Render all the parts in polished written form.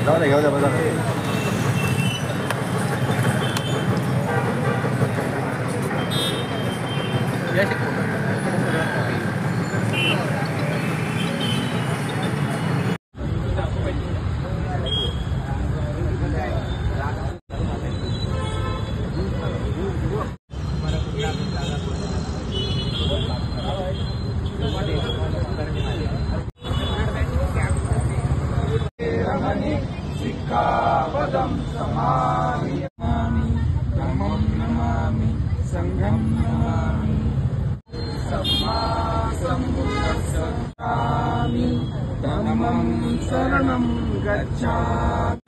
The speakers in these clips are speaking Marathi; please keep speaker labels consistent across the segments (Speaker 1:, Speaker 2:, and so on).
Speaker 1: जाऊ दे, घेऊ द्या बघा.
Speaker 2: सिक्कापदं समामि नमं नमामि संघं नमामि सम्मा सम्बुद्धस्य नमामि धम्मं शरणं गच्छामि.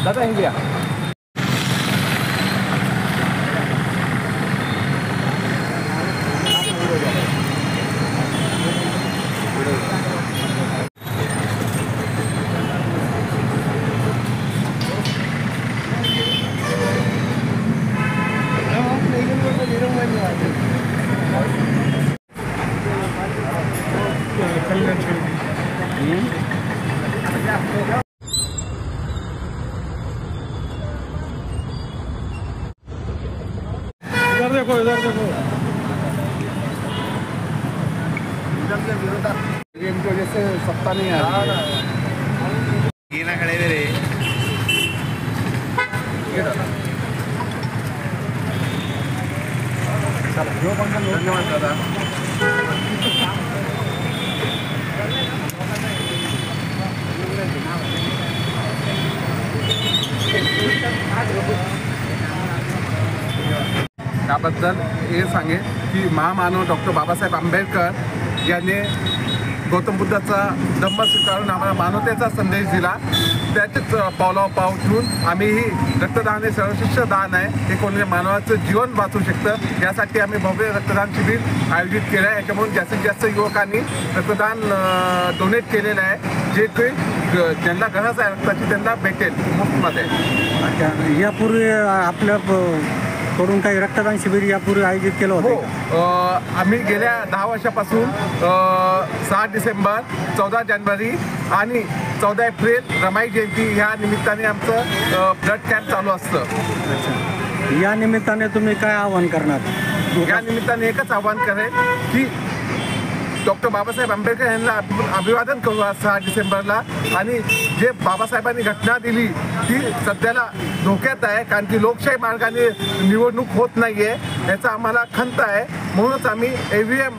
Speaker 1: दादा हे घ्या.
Speaker 2: इधर देखो, इधर देखो.
Speaker 1: इनके विरोधात इनकी वजह से सत्ता नहीं आ रही है. ये ना खड़े रे. जो धन्यवाद दादा. त्याबद्दल हे सांगेन की महामानव डॉक्टर बाबासाहेब आंबेडकर यांनी गौतम बुद्धाचा धम्म स्वीकारून आम्हाला मानवतेचा संदेश दिला. त्याचेच पावलावर पाव ठेवून आम्हीही रक्तदान हे सर्वश्रेष्ठ दान आहे. हे कोणी मानवाचं जीवन वाचू शकतं यासाठी आम्ही भव्य रक्तदान शिबिर आयोजित केलं आहे. याच्यामुळे जास्तीत जास्त युवकांनी रक्तदान डोनेट केलेलं आहे. जे काही ज्यांना गरज आहे रक्ताची त्यांना भेटेल मुफ्तमध्ये.
Speaker 3: अच्छा, यापूर्वी आपल्या कडून काही रक्तदान शिबिर यापूर्वी आयोजित केलं होतं?
Speaker 1: हो, आम्ही गेल्या 10 वर्षापासून 6 डिसेंबर, 14 जानेवारी आणि 14 एप्रिल रमाई जयंती ह्या निमित्ताने आमचं ब्लड कॅम्प चालू असतं.
Speaker 3: अच्छा, या निमित्ताने तुम्ही काय आवाहन करणार?
Speaker 1: या निमित्ताने एकच आवाहन करेन की डॉक्टर बाबासाहेब आंबेडकर यांना अभिवादन करू आज 6 डिसेंबरला. आणि जे बाबासाहेबांनी घटना दिली ती सध्याला धोक्यात आहे, कारण की लोकशाही मार्गाने निवडणूक होत नाही आहे याचा आम्हाला खंत आहे. म्हणूनच आम्ही EVM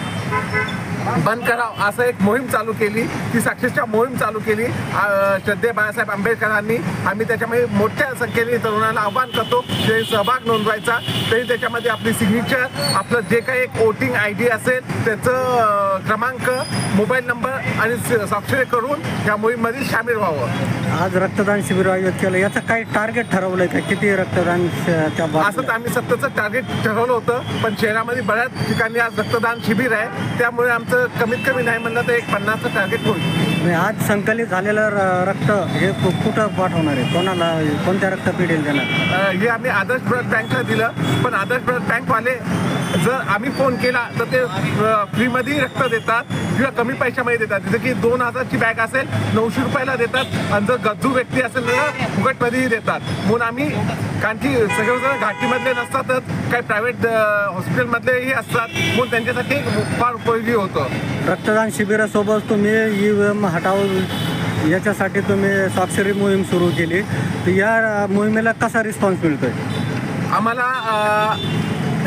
Speaker 1: बंद करावं असं एक मोहीम चालू केली. ती सक्सेसच्या मोहीम चालू केली श्रद्धेय बाळासाहेब आंबेडकरांनी. आम्ही त्याच्यामध्ये मोठ्या संख्येने तरुणांना आवाहन करतो ते सहभाग नोंदवायचा. तरी त्याच्यामध्ये आपली सिग्नेचर, आपलं जे काही एक वोटिंग ID असेल त्याचं क्रमांक, मोबाईल नंबर आणि स्वाक्षरी करून या मोहीममध्ये सामील व्हावं.
Speaker 3: आज रक्तदान शिबिर आयोजित केलं, याचं काही टार्गेट ठरवलं आहे का? किती रक्तदान?
Speaker 1: असं आम्ही सत्ताचं टार्गेट ठरवलं होतं, पण शहरामध्ये बऱ्याच ठिकाणी आज रक्तदान शिबिर आहे. त्यामुळे आमचं कमीत कमी नाही म्हणलं तर एक 50चं टार्गेट होईल.
Speaker 3: आज संकलित झालेलं रक्त हे कुठं पाठवणार आहे? कोणाला, कोणत्या रक्तपेढीला देणार?
Speaker 1: हे आम्ही आदर्श ब्लड बँकला दिलं, पण आदर्श ब्लड बँकवाले जर आम्ही फोन केला तर ते फ्रीमध्ये रक्त देतात किंवा कमी पैशामध्ये देतात. जसं की 2000ची बॅग असेल 900 रुपयाला देतात, आणि जर गरजू व्यक्ती असेल तर फुकटमध्येही देतात. म्हणून आम्ही, कारण की सगळेजण घाटीमधले नसतातच, काही प्रायव्हेट हॉस्पिटलमधलेही असतात, म्हणून त्यांच्यासाठी फार उपयोगी होतं.
Speaker 3: रक्तदान शिबिरासोबत तुम्ही EVM हटाव याच्यासाठी तुम्ही स्वाक्षरी मोहीम सुरू केली, तर या मोहिमेला कसा रिस्पॉन्स मिळतोय?
Speaker 1: आम्हाला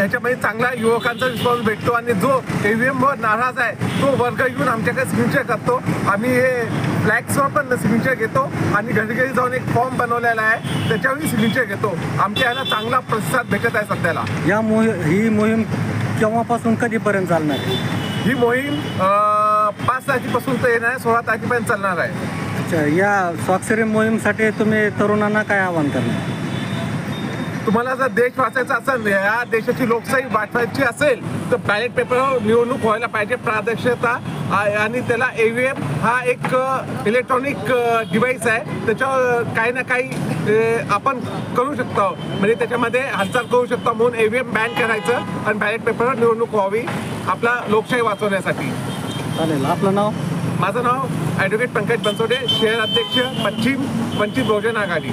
Speaker 1: याच्यामध्ये चांगला युवकांचा रिस्पॉन्स भेटतो आणि जो EVMवर नाराज आहे तो वर्ग येऊन आमच्याकडे सिग्नेचर करतो. आम्ही हे फ्लॅक्सवर पण सिग्नेचर घेतो आणि घरी घरी जाऊन एक फॉर्म बनवलेला आहे त्याच्यावरही सिग्नेचर घेतो. आमच्या याला चांगला प्रतिसाद भेटत आहे सध्याला.
Speaker 3: ही मोहीम केव्हापासून कधीपर्यंत चालणार आहे?
Speaker 1: ही मोहीम 5 तारखेपासून तर येणार आहे, 16 तारखेपर्यंत चालणार आहे.
Speaker 3: अच्छा, या स्वाक्षरी मोहीमसाठी तुम्ही तरुणांना काय आवाहन करणार?
Speaker 1: तुम्हाला जर देश वाचायचा असेल, या देशाची लोकशाही वाचवायची असेल तर बॅलेट पेपरवर निवडणूक व्हायला पाहिजे. पारदर्शकता आणि त्याला EVM हा एक इलेक्ट्रॉनिक डिव्हाइस आहे. त्याच्यावर काही ना काही आपण करू शकतो, म्हणजे त्याच्यामध्ये हालचाल करू शकतो. म्हणून EVM बॅन करायचं आणि बॅलेट पेपरवर निवडणूक व्हावी आपला लोकशाही वाचवण्यासाठी.
Speaker 3: चालेल. आपलं नाव?
Speaker 1: माझं नाव ॲडव्होकेट पंकज बनसोडे, शहर अध्यक्ष पश्चिम वंचित बहुजन आघाडी.